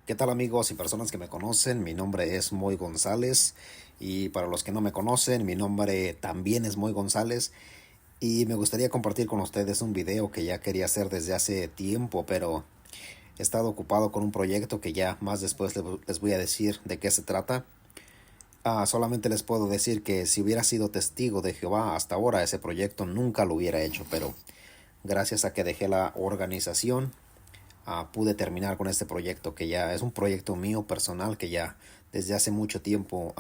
¿Qué tal amigos y personas que me conocen? Mi nombre es Moy González y para los que no me conocen, mi nombre también es Moy González y me gustaría compartir con ustedes un video que ya quería hacer desde hace tiempo, pero he estado ocupado con un proyecto que ya más después les voy a decir de qué se trata. Solamente les puedo decir que si hubiera sido testigo de Jehová hasta ahora, ese proyecto nunca lo hubiera hecho, pero gracias a que dejé la organización, pude terminar con este proyecto que ya es un proyecto mío personal que ya desde hace mucho tiempo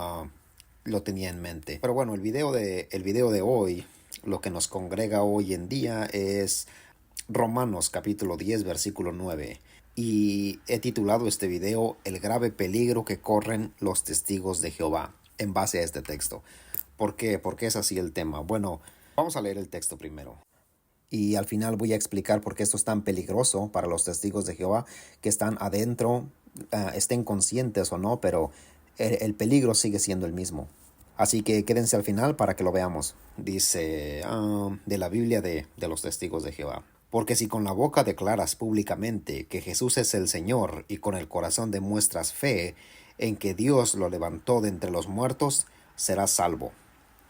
lo tenía en mente. Pero bueno, el video de hoy, lo que nos congrega hoy en día es Romanos capítulo 10 versículo 9. Y he titulado este video El grave peligro que corren los testigos de Jehová en base a este texto. ¿Por qué? ¿Por qué es así el tema? Bueno, vamos a leer el texto primero. Y al final voy a explicar por qué esto es tan peligroso para los testigos de Jehová que están adentro, estén conscientes o no, pero el peligro sigue siendo el mismo. Así que quédense al final para que lo veamos. Dice de la Biblia de los testigos de Jehová. Porque si con la boca declaras públicamente que Jesús es el Señor y con el corazón demuestras fe en que Dios lo levantó de entre los muertos, serás salvo.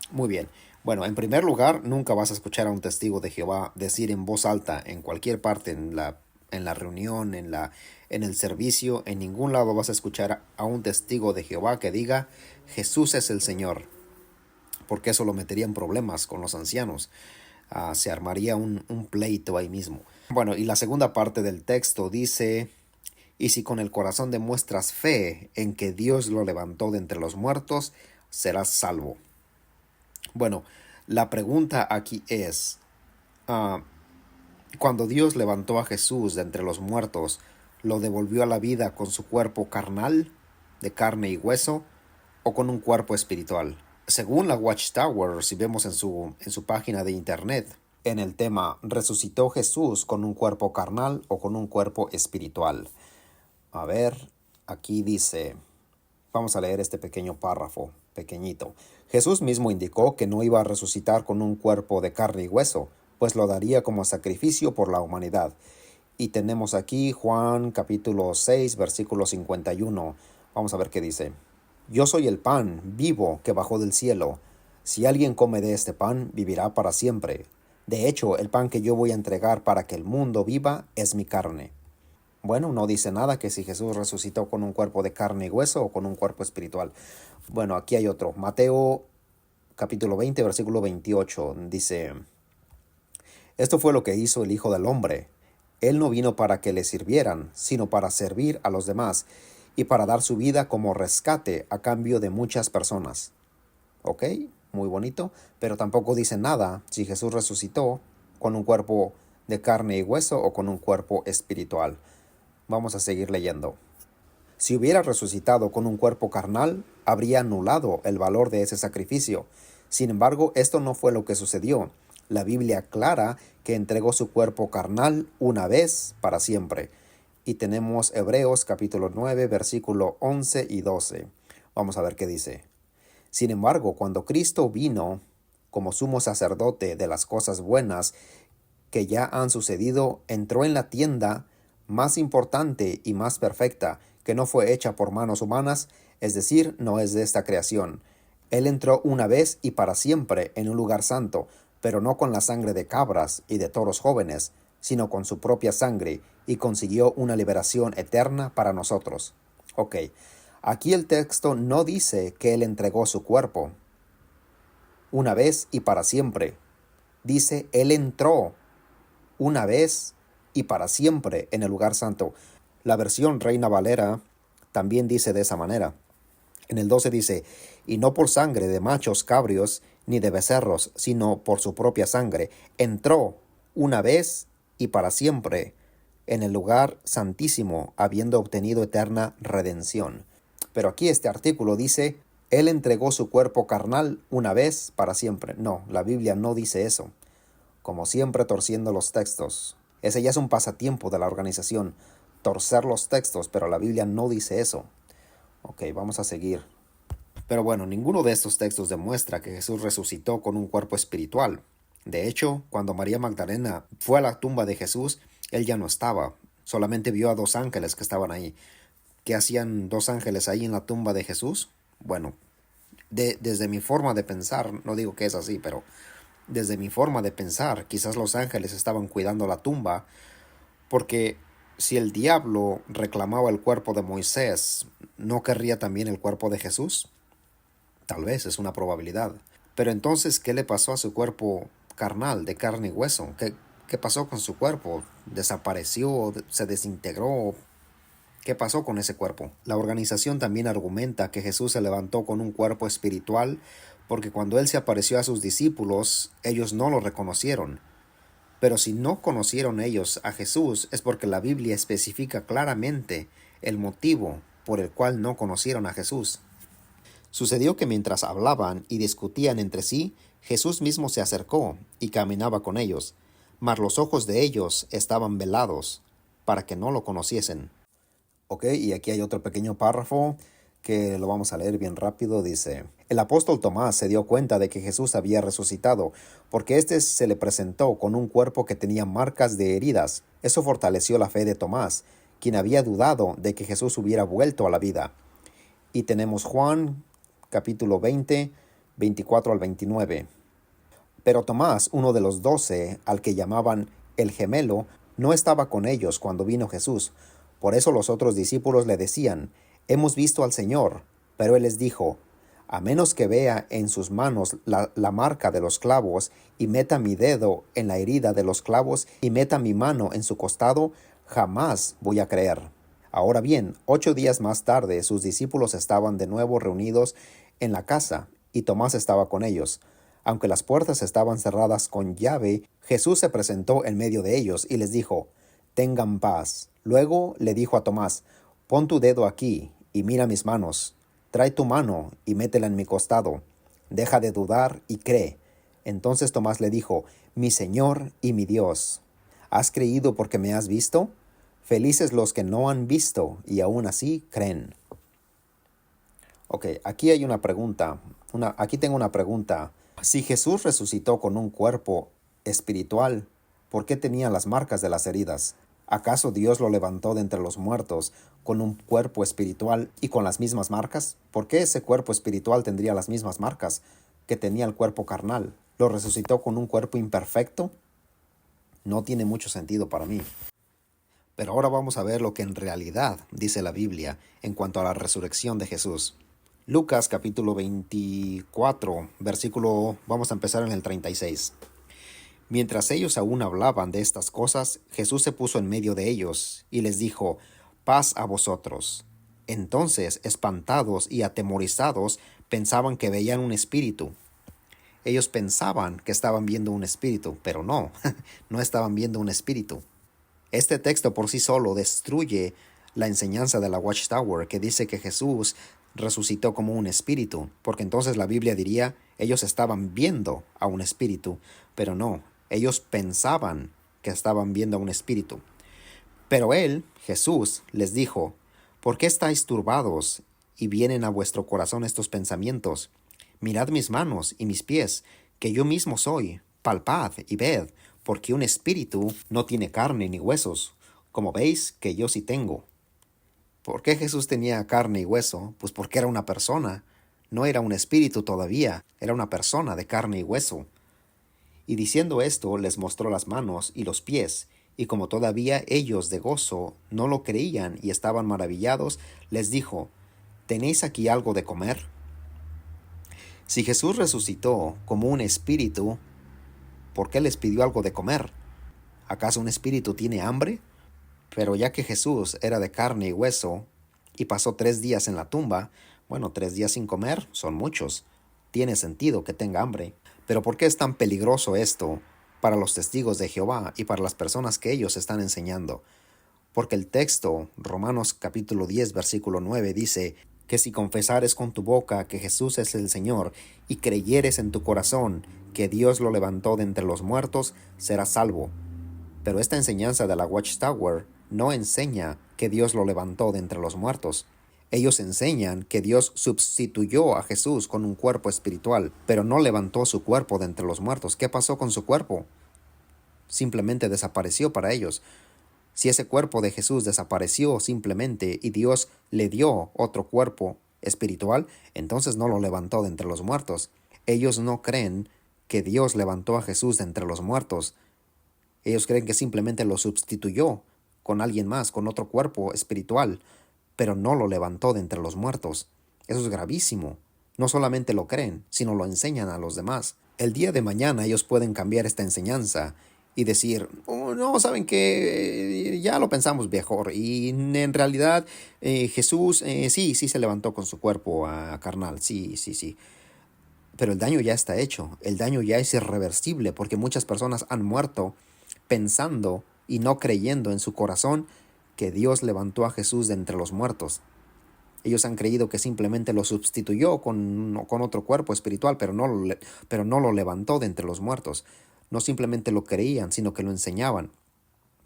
Muy bien. Bueno, en primer lugar, nunca vas a escuchar a un testigo de Jehová decir en voz alta, en cualquier parte, en la reunión, en el servicio, en ningún lado vas a escuchar a un testigo de Jehová que diga, Jesús es el Señor, porque eso lo metería en problemas con los ancianos. Se armaría un pleito ahí mismo. Bueno, y la segunda parte del texto dice, y si con el corazón demuestras fe en que Dios lo levantó de entre los muertos, serás salvo. Bueno, la pregunta aquí es, ah, cuando Dios levantó a Jesús de entre los muertos, ¿lo devolvió a la vida con su cuerpo carnal, de carne y hueso, o con un cuerpo espiritual? Según la Watchtower, si vemos en su página de internet, en el tema, ¿resucitó Jesús con un cuerpo carnal o con un cuerpo espiritual? A ver, aquí dice, vamos a leer este pequeño párrafo, pequeñito. Jesús mismo indicó que no iba a resucitar con un cuerpo de carne y hueso, pues lo daría como sacrificio por la humanidad. Y tenemos aquí Juan capítulo 6, versículo 51. Vamos a ver qué dice. Yo soy el pan vivo que bajó del cielo. Si alguien come de este pan, vivirá para siempre. De hecho, el pan que yo voy a entregar para que el mundo viva es mi carne. Bueno, no dice nada que si Jesús resucitó con un cuerpo de carne y hueso o con un cuerpo espiritual. Bueno, aquí hay otro. Mateo capítulo 20, versículo 28. Dice, esto fue lo que hizo el Hijo del Hombre. Él no vino para que le sirvieran, sino para servir a los demás y para dar su vida como rescate a cambio de muchas personas. ¿Ok? Muy bonito, pero tampoco dice nada si Jesús resucitó con un cuerpo de carne y hueso o con un cuerpo espiritual. Vamos a seguir leyendo. Si hubiera resucitado con un cuerpo carnal, habría anulado el valor de ese sacrificio. Sin embargo, esto no fue lo que sucedió. La Biblia aclara que entregó su cuerpo carnal una vez para siempre. Y tenemos Hebreos capítulo 9, versículo 11 y 12. Vamos a ver qué dice. Sin embargo, cuando Cristo vino como sumo sacerdote de las cosas buenas que ya han sucedido, entró en la tienda más importante y más perfecta, que no fue hecha por manos humanas, es decir, no es de esta creación. Él entró una vez y para siempre en un lugar santo, pero no con la sangre de cabras y de toros jóvenes, sino con su propia sangre, y consiguió una liberación eterna para nosotros. Ok, aquí el texto no dice que Él entregó su cuerpo una vez y para siempre. Dice, Él entró una vez y para siempre en el lugar santo. La versión Reina Valera también dice de esa manera. En el 12 dice, y no por sangre de machos cabrios ni de becerros, sino por su propia sangre, entró una vez y para siempre en el lugar santísimo, habiendo obtenido eterna redención. Pero aquí este artículo dice, Él entregó su cuerpo carnal una vez para siempre. No, la Biblia no dice eso. Como siempre torciendo los textos. Ese ya es un pasatiempo de la organización, torcer los textos, pero la Biblia no dice eso. Ok, vamos a seguir. Pero bueno, ninguno de estos textos demuestra que Jesús resucitó con un cuerpo espiritual. De hecho, cuando María Magdalena fue a la tumba de Jesús, él ya no estaba, solamente vio a dos ángeles que estaban ahí. ¿qué hacían dos ángeles ahí en la tumba de Jesús? Bueno, desde mi forma de pensar, no digo que es así, pero desde mi forma de pensar, quizás los ángeles estaban cuidando la tumba, porque si el diablo reclamaba el cuerpo de Moisés, ¿no querría también el cuerpo de Jesús? Tal vez es una probabilidad. Pero entonces, ¿qué le pasó a su cuerpo carnal, de carne y hueso? ¿Qué pasó con su cuerpo? ¿Desapareció? ¿Se desintegró? ¿Qué pasó con ese cuerpo? La organización también argumenta que Jesús se levantó con un cuerpo espiritual porque cuando Él se apareció a sus discípulos, ellos no lo reconocieron. Pero si no conocieron ellos a Jesús es porque la Biblia especifica claramente el motivo por el cual no conocieron a Jesús. Sucedió que mientras hablaban y discutían entre sí, Jesús mismo se acercó y caminaba con ellos, mas los ojos de ellos estaban velados, para que no lo conociesen. Ok, y aquí hay otro pequeño párrafo que lo vamos a leer bien rápido. Dice: el apóstol Tomás se dio cuenta de que Jesús había resucitado, porque éste se le presentó con un cuerpo que tenía marcas de heridas. Eso fortaleció la fe de Tomás, quien había dudado de que Jesús hubiera vuelto a la vida. Y tenemos Juan, capítulo 20, 24 al 29. Pero Tomás, uno de los 12, al que llamaban el gemelo, no estaba con ellos cuando vino Jesús. Por eso los otros discípulos le decían: hemos visto al Señor. Pero él les dijo: a menos que vea en sus manos la marca de los clavos, y meta mi dedo en la herida de los clavos, y meta mi mano en su costado, jamás voy a creer. Ahora bien, 8 días más tarde sus discípulos estaban de nuevo reunidos en la casa, y Tomás estaba con ellos. Aunque las puertas estaban cerradas con llave, Jesús se presentó en medio de ellos y les dijo: tengan paz. Luego le dijo a Tomás: pon tu dedo aquí y mira mis manos. Trae tu mano y métela en mi costado. Deja de dudar y cree. Entonces Tomás le dijo: mi Señor y mi Dios. ¿Has creído porque me has visto? Felices los que no han visto y aún así creen. Ok, aquí hay una pregunta. Aquí tengo una pregunta. Si Jesús resucitó con un cuerpo espiritual, ¿por qué tenía las marcas de las heridas? ¿Acaso Dios lo levantó de entre los muertos con un cuerpo espiritual y con las mismas marcas? ¿Por qué ese cuerpo espiritual tendría las mismas marcas que tenía el cuerpo carnal? ¿Lo resucitó con un cuerpo imperfecto? No tiene mucho sentido para mí. Pero ahora vamos a ver lo que en realidad dice la Biblia en cuanto a la resurrección de Jesús. Lucas capítulo 24, vamos a empezar en el 36. Mientras ellos aún hablaban de estas cosas, Jesús se puso en medio de ellos y les dijo: paz a vosotros. Entonces, espantados y atemorizados, pensaban que veían un espíritu. Ellos pensaban que estaban viendo un espíritu, pero no, no estaban viendo un espíritu. Este texto por sí solo destruye la enseñanza de la Watchtower, que dice que Jesús resucitó como un espíritu, porque entonces la Biblia diría: ellos estaban viendo a un espíritu, pero no, ellos pensaban que estaban viendo a un espíritu. Pero él, Jesús, les dijo: ¿por qué estáis turbados y vienen a vuestro corazón estos pensamientos? Mirad mis manos y mis pies, que yo mismo soy. Palpad y ved, porque un espíritu no tiene carne ni huesos, como veis que yo sí tengo. ¿Por qué Jesús tenía carne y hueso? Pues porque era una persona. No era un espíritu todavía, era una persona de carne y hueso. Y diciendo esto, les mostró las manos y los pies, y como todavía ellos de gozo no lo creían y estaban maravillados, les dijo: ¿tenéis aquí algo de comer? Si Jesús resucitó como un espíritu, ¿por qué les pidió algo de comer? ¿Acaso un espíritu tiene hambre? Pero ya que Jesús era de carne y hueso, y pasó 3 días en la tumba, 3 días sin comer son muchos. Tiene sentido que tenga hambre. Pero ¿por qué es tan peligroso esto para los testigos de Jehová y para las personas que ellos están enseñando? Porque el texto, Romanos capítulo 10, versículo 9, dice que si confesares con tu boca que Jesús es el Señor y creyeres en tu corazón que Dios lo levantó de entre los muertos, serás salvo. Pero esta enseñanza de la Watchtower no enseña que Dios lo levantó de entre los muertos. Ellos enseñan que Dios sustituyó a Jesús con un cuerpo espiritual, pero no levantó su cuerpo de entre los muertos. ¿Qué pasó con su cuerpo? Simplemente desapareció para ellos. Si ese cuerpo de Jesús desapareció simplemente y Dios le dio otro cuerpo espiritual, entonces no lo levantó de entre los muertos. Ellos no creen que Dios levantó a Jesús de entre los muertos. Ellos creen que simplemente lo sustituyó con alguien más, con otro cuerpo espiritual, pero no lo levantó de entre los muertos. Eso es gravísimo. No solamente lo creen, sino lo enseñan a los demás. El día de mañana ellos pueden cambiar esta enseñanza y decir, oh, no, ¿saben qué? Ya lo pensamos mejor. Y en realidad Jesús sí se levantó con su cuerpo carnal, sí. Pero el daño ya está hecho, el daño ya es irreversible porque muchas personas han muerto pensando y no creyendo en su corazón que Dios levantó a Jesús de entre los muertos. Ellos han creído que simplemente lo sustituyó con otro cuerpo espiritual, pero no lo levantó de entre los muertos. No simplemente lo creían, sino que lo enseñaban.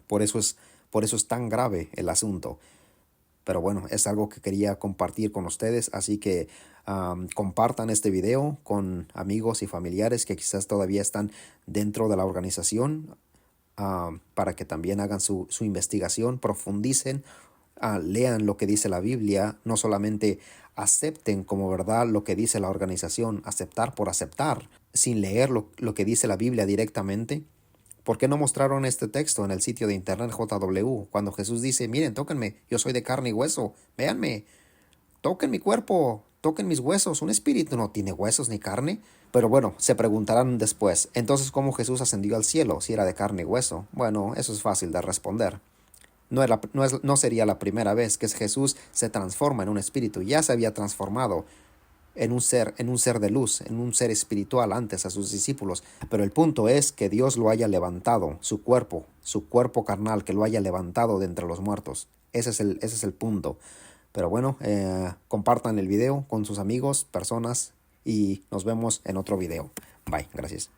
Por eso es tan grave el asunto. Pero bueno, es algo que quería compartir con ustedes, así que compartan este video con amigos y familiares que quizás todavía están dentro de la organización, para que también hagan su investigación, profundicen, lean lo que dice la Biblia, no solamente acepten como verdad lo que dice la organización, aceptar por aceptar, sin leer lo que dice la Biblia directamente. ¿Por qué no mostraron este texto en el sitio de internet JW? Cuando Jesús dice, miren, tóquenme, yo soy de carne y hueso, véanme, toquen mi cuerpo, toquen mis huesos. Un espíritu no tiene huesos ni carne. Pero bueno, se preguntarán después, entonces ¿cómo Jesús ascendió al cielo si era de carne y hueso? Bueno, eso es fácil de responder. No sería la primera vez que Jesús se transforma en un espíritu. Ya se había transformado en un ser de luz, en un ser espiritual antes a sus discípulos. Pero el punto es que Dios lo haya levantado, su cuerpo carnal, que lo haya levantado de entre los muertos. Ese es el punto. Pero bueno, compartan el video con sus amigos, personas, y nos vemos en otro video. Bye, gracias.